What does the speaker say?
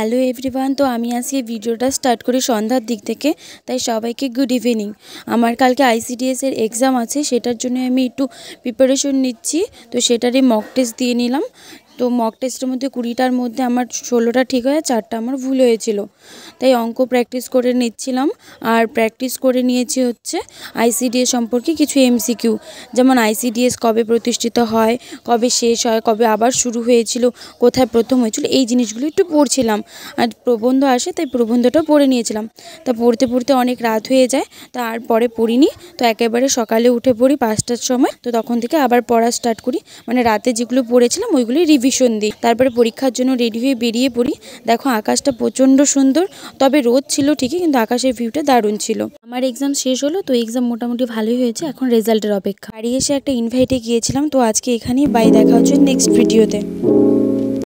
Hello everyone. তো আমি আজকে ভিডিওটা স্টার্ট করি সন্ধ্যার দিক থেকে, তাই সবাইকে গুড ইভিনিং। আমার কালকে আইসিডিএস এর এক্সাম আছে, সেটার জন্য আমি একটু প্রিপারেশন নিচ্ছি। তো সেটারই মক টেস্ট দিয়ে নিলাম। তো মক টেস্টের মধ্যে 20টার মধ্যে আমার 16টা ঠিক হয়ে 4টা আমার ভুল হয়েছিল, তাই অঙ্ক প্র্যাকটিস করে নিচ্ছিলাম। আর প্র্যাকটিস করে নিয়েছি হচ্ছে আইসিডিএস সম্পর্কে কিছু এমসিকিউ, যেমন আইসিডিএস কবে প্রতিষ্ঠিত হয়, কবে শেষ হয়, কবে আবার শুরু হয়েছিল, কোথায় প্রথম হয়েছিল, এই জিনিসগুলো একটু পড়ছিলাম। আর প্রবন্ধ আসে, তাই প্রবন্ধটাও পড়ে নিয়েছিলাম। তা পড়তে পড়তে অনেক রাত হয়ে যায়, তারপরে পড়িনি। তো একেবারে সকালে উঠে পড়ি 5টার সময়। তো তখন থেকে আবার পড়া স্টার্ট করি, মানে রাতে যেগুলো পড়েছিলাম ওইগুলোই রিভিশন দিই। তারপরে পরীক্ষার জন্য রেডি হয়ে বেরিয়ে পড়ি। দেখো আকাশটা প্রচণ্ড সুন্দর, তবে রোদ ছিল ঠিকই, কিন্তু আকাশের ভিউটা দারুণ ছিল। আমার এক্সাম শেষ হলো, তো এক্সাম মোটামুটি ভালোই হয়েছে, এখন রেজাল্টের অপেক্ষা। বাড়ি এসে একটা ইনভাইটে গিয়েছিলাম। তো আজকে এখানেই বাই, দেখা হচ্ছে নেক্সট ভিডিওতে।